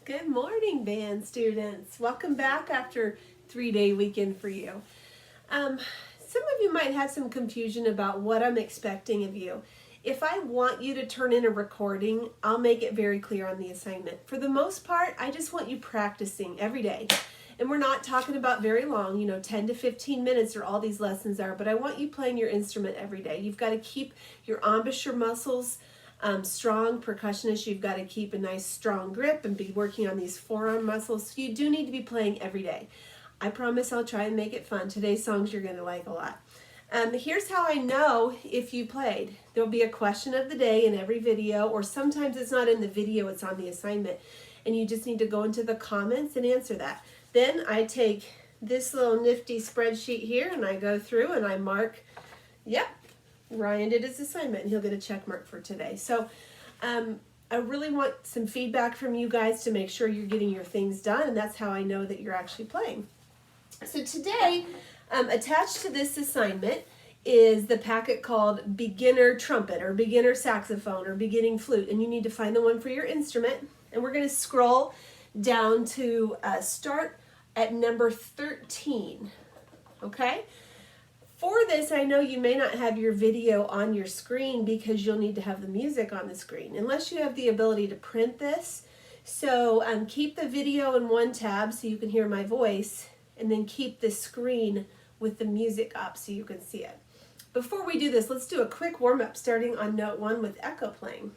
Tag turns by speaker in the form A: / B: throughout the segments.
A: Good morning, band students. Welcome back after 3-day weekend for you. Some of you might have some confusion about what I'm expecting of you. If I want you to turn in a recording, I'll make it very clear on the assignment. For the most part, I just want you practicing every day. And we're not talking about very long, 10 to 15 minutes are all these lessons are, but I want you playing your instrument every day. You've got to keep your embouchure muscles strong. Percussionists, you've got to keep a nice strong grip and be working on these forearm muscles. So you do need to be playing every day. I promise I'll try and make it fun. Today's songs you're going to like a lot. Here's how I know if you played. There'll be a question of the day in every video, or sometimes it's not in the video, it's on the assignment. And you just need to go into the comments and answer that. Then I take this little nifty spreadsheet here and I go through and I mark, yep, Ryan did his assignment and he'll get a check mark for today. So I really want some feedback from you guys to make sure you're getting your things done, and that's how I know that you're actually playing. So today, attached to this assignment is the packet called Beginner Trumpet or Beginner Saxophone or Beginning Flute, and you need to find the one for your instrument. And we're going to scroll down to start at number 13, okay? For this, I know you may not have your video on your screen because you'll need to have the music on the screen, unless you have the ability to print this. So keep the video in one tab so you can hear my voice, and then keep the screen with the music up so you can see it. Before we do this, let's do a quick warm-up starting on note 1 with echo playing.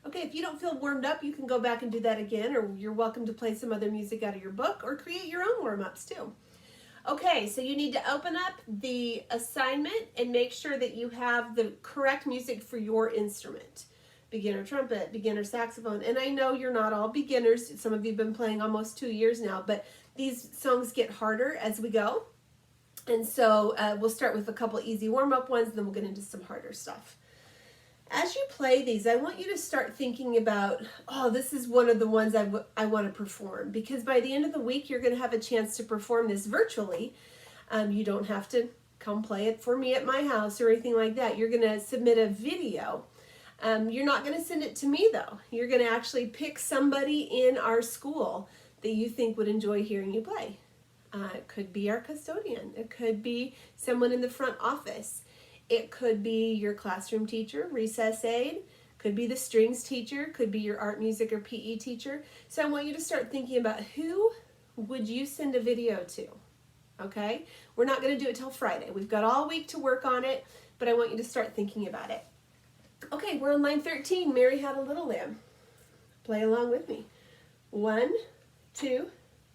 A: Okay, if you don't feel warmed up, you can go back and do that again, or you're welcome to play some other music out of your book or create your own warm-ups too. Okay, so you need to open up the assignment and make sure that you have the correct music for your instrument. Beginner trumpet, beginner saxophone, and I know you're not all beginners. Some of you have been playing almost 2 years now, but these songs get harder as we go. And so we'll start with a couple easy warm-up ones, and then we'll get into some harder stuff. As you play these, I want you to start thinking about, oh, this is one of the ones I want to perform, because by the end of the week, you're going to have a chance to perform this virtually. You don't have to come play it for me at my house or anything like that. You're going to submit a video. You're not going to send it to me, though. You're going to actually pick somebody in our school that you think would enjoy hearing you play. It could be our custodian. It could be someone in the front office. It could be your classroom teacher, recess aide, could be the strings teacher, could be your art, music, or PE teacher. So I want you to start thinking about who would you send a video to, okay? We're not going to do it till Friday. We've got all week to work on it, but I want you to start thinking about it. Okay, we're on line 13, Mary Had a Little Lamb. Play along with me. 1, 2,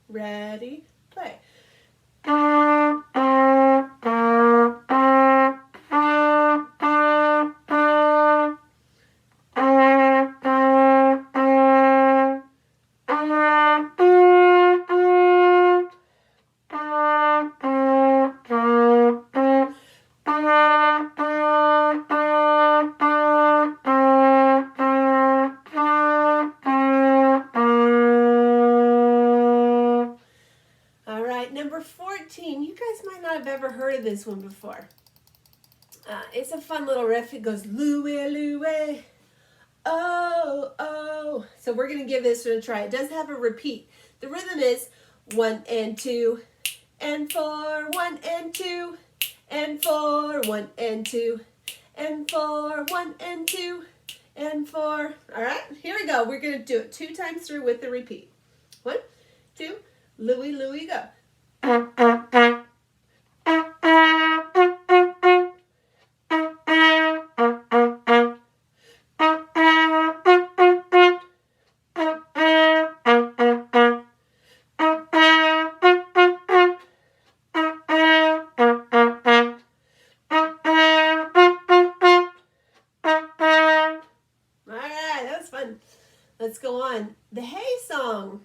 A: ready, play. right, number 14. You guys might not have ever heard of this one before. It's a fun little riff. It goes, Louie Louie, oh, oh. So we're going to give this one a try. It does have a repeat. The rhythm is 1 and 2 and 4, 1 and 2 and 4, 1 and 2 and 4, 1 and 2 and 4. All right, here we go. We're going to do it 2 times through with the repeat. 1, 2, Louie Louie, go. Let's go on. The Hey song.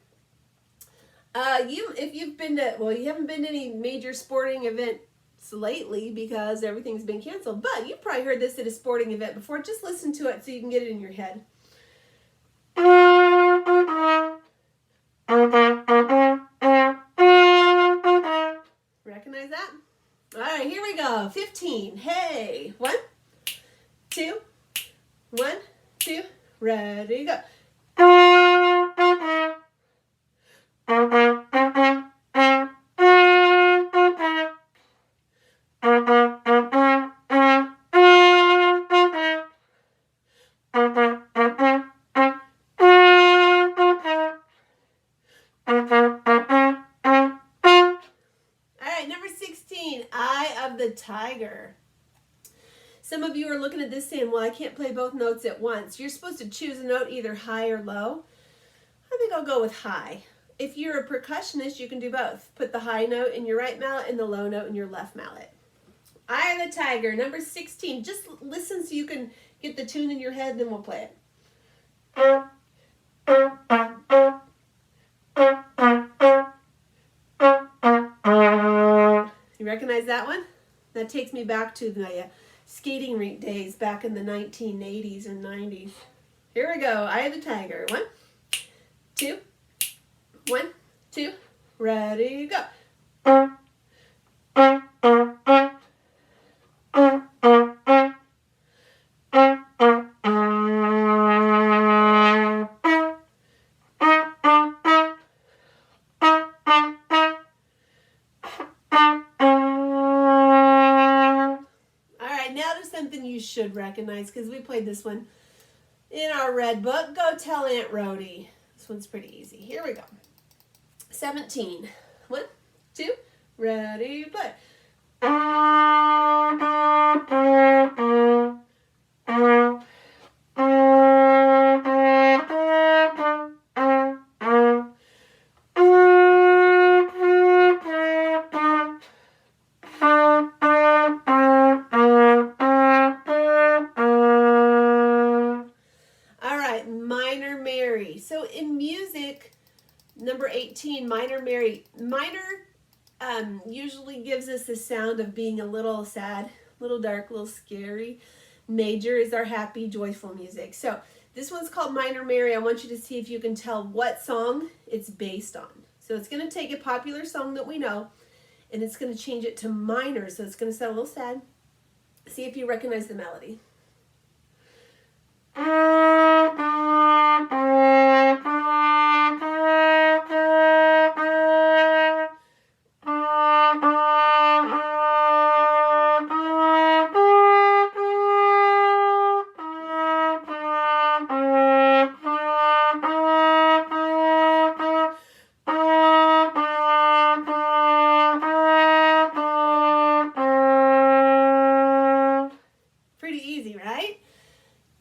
A: If you've been to, well, you haven't been to any major sporting events lately because everything's been canceled, but you probably heard this at a sporting event before. Just listen to it so you can get it in your head. Recognize that? All right, here we go. 15. Hey. 1, 2, 1, 2, ready, go. The Tiger. Some of you are looking at this saying, well, I can't play both notes at once. You're supposed to choose a note either high or low. I think I'll go with high. If you're a percussionist, you can do both. Put the high note in your right mallet and the low note in your left mallet. Eye of the Tiger, number 16. Just listen so you can get the tune in your head, then we'll play it. You recognize that one? That takes me back to the skating rink days back in the 1980s and 90s. Here we go. Eye of the Tiger. 1, 2, 1, 2, ready, go. Something you should recognize because we played this one in our red book. Go Tell Aunt Rhody. This one's pretty easy. Here we go. 17. 1, 2, ready, play. So in music, number 18, minor Mary. Minor usually gives us the sound of being a little sad, a little dark, a little scary. Major is our happy, joyful music. So this one's called Minor Mary. I want you to see if you can tell what song it's based on. So it's going to take a popular song that we know, and it's going to change it to minor. So it's going to sound a little sad. See if you recognize the melody.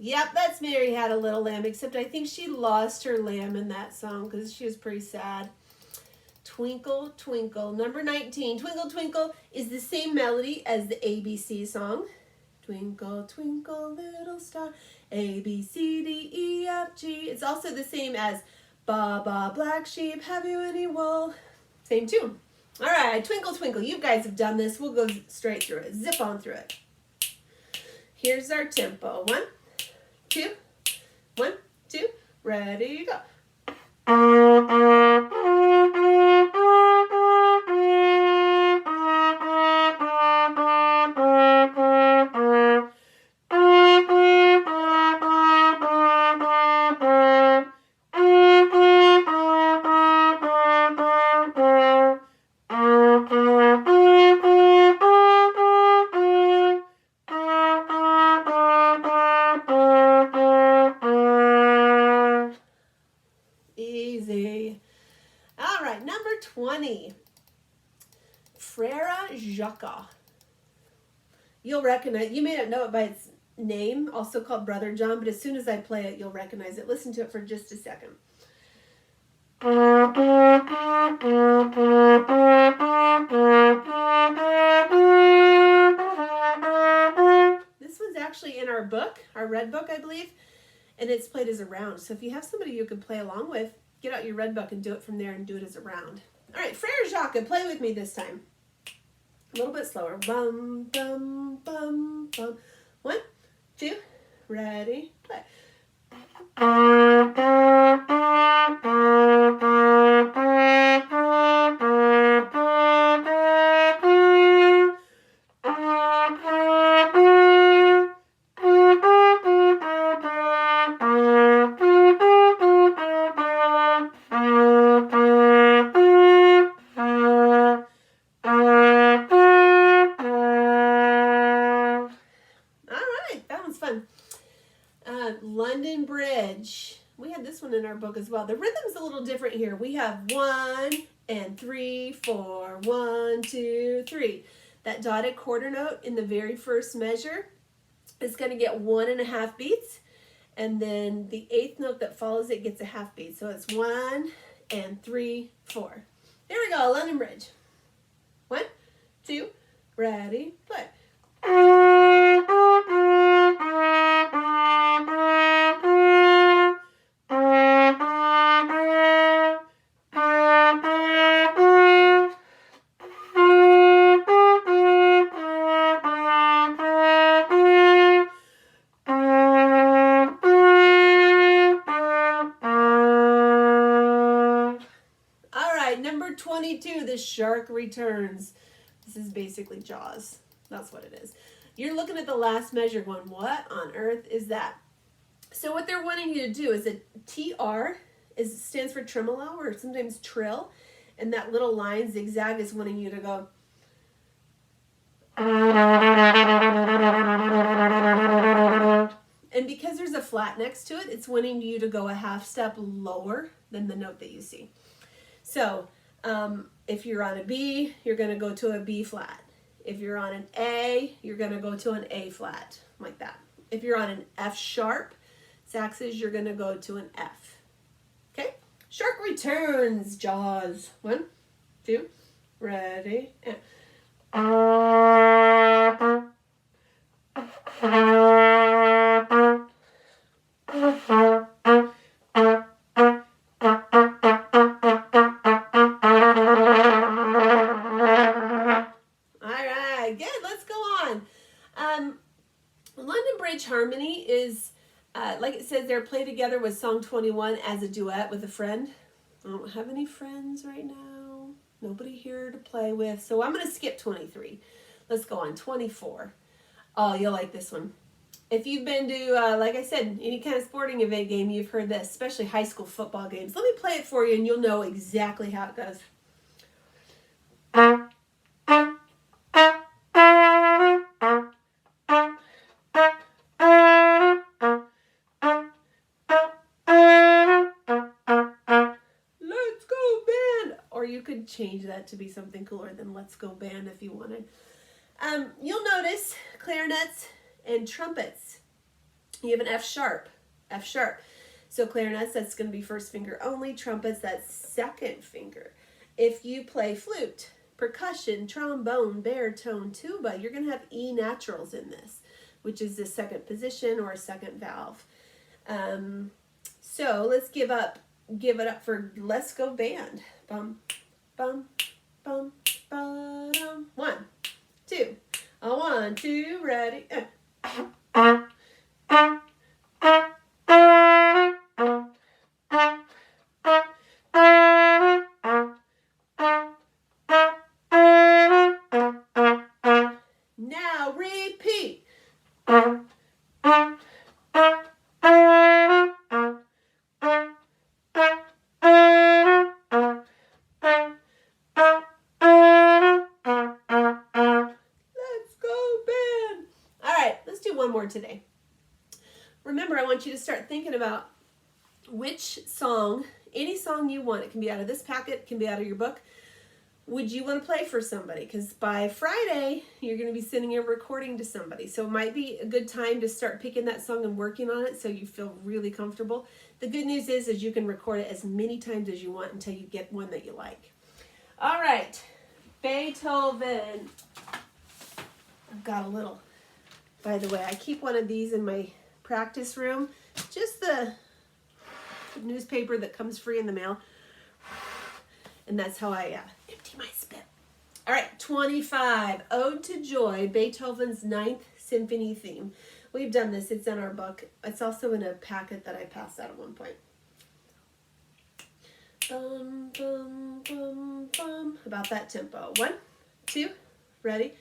A: Yep, that's Mary Had a Little Lamb, except I think she lost her lamb in that song because she was pretty sad. Twinkle, Twinkle, number 19. Twinkle, Twinkle is the same melody as the ABC song. Twinkle, twinkle, little star, A, B, C, D, E, F, G. It's also the same as Ba, ba, black sheep, have you any wool? Same tune. All right, Twinkle, Twinkle. You guys have done this. We'll go straight through it. Zip on through it. Here's our tempo. 1, 2, 1, 2, ready, go. All right, number 20. Frère Jacques. You'll recognize, you may not know it by its name, also called Brother John, but as soon as I play it, you'll recognize it. Listen to it for just a second. This one's actually in our book, our red book, I believe, and it's played as a round. So if you have somebody you can play along with, get out your red book and do it from there and do it as a round. All right, Frère Jacques, play with me this time. A little bit slower. Bum, bum, bum, bum. 1, 2, ready, play. London Bridge. We had this one in our book as well. The rhythm's a little different here. We have 1 and 3, 4, 1, 2, 3. That dotted quarter note in the very first measure is going to get 1.5 beats, and then the 8th note that follows it gets a half beat. So it's 1 and 3, 4. There we go, London Bridge. 1, 2, ready, play. Number 22, the shark returns. This is basically Jaws. That's what it is. You're looking at the last measure going, what on earth is that? So what they're wanting you to do is a TR stands for tremolo or sometimes trill. And that little line zigzag is wanting you to go. And because there's a flat next to it, it's wanting you to go a half step lower than the note that you see. So if you're on a B, you're going to go to a B flat. If you're on an A, you're going to go to an A flat, like that. If you're on an F sharp saxes, you're going to go to an F. Okay? Shark returns, Jaws. 1, 2, ready, and... London Bridge Harmony is, like it says there, play together with Song 21 as a duet with a friend. I don't have any friends right now. Nobody here to play with. So I'm going to skip 23. Let's go on 24. Oh, you'll like this one. If you've been to, like I said, any kind of sporting event game, you've heard this, especially high school football games. Let me play it for you and you'll know exactly how it goes. You could change that to be something cooler than Let's Go Band if you wanted. You'll notice clarinets and trumpets. You have an F sharp. So clarinets, that's going to be first finger only. Trumpets, that's second finger. If you play flute, percussion, trombone, baritone, tuba, you're going to have E naturals in this, which is the second position or a second valve. So let's give it up for Let's Go Band. Bum, bum, bum, ba-dum. 1, 2. 1, 2, ready. Now repeat. One more today. Remember, I want you to start thinking about which song Any song you want. It can be out of this packet, it can be out of your book. Would you want to play for somebody? Because by Friday, you're going to be sending a recording to somebody. So it might be a good time to start picking that song and working on it so you feel really comfortable. The good news is you can record it as many times as you want until you get one that you like. All right, Beethoven. I've got a little, by the way, I keep one of these in my practice room. Just the newspaper that comes free in the mail. And that's how I empty my spit. All right, 25, Ode to Joy, Beethoven's Ninth Symphony theme. We've done this. It's in our book. It's also in a packet that I passed out at one point. Bum, bum, bum, bum. About that tempo. 1, 2, ready?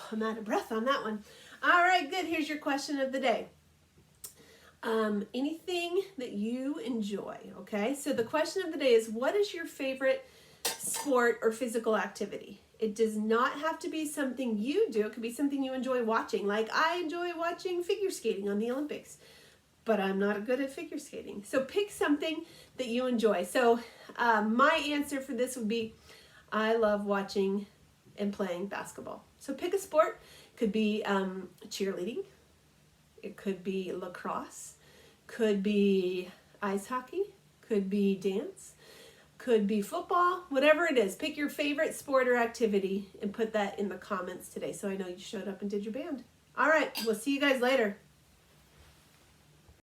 A: I'm out of breath on that one. All right, good. Here's your question of the day. Anything that you enjoy, okay? So the question of the day is, what is your favorite sport or physical activity? It does not have to be something you do. It could be something you enjoy watching. Like I enjoy watching figure skating on the Olympics, but I'm not good at figure skating. So pick something that you enjoy. So my answer for this would be, I love watching and playing basketball. So pick a sport. Could be cheerleading. It could be lacrosse. Could be ice hockey. Could be dance. Could be football. Whatever it is, pick your favorite sport or activity and put that in the comments today so I know you showed up and did your band. All right, we'll see you guys later.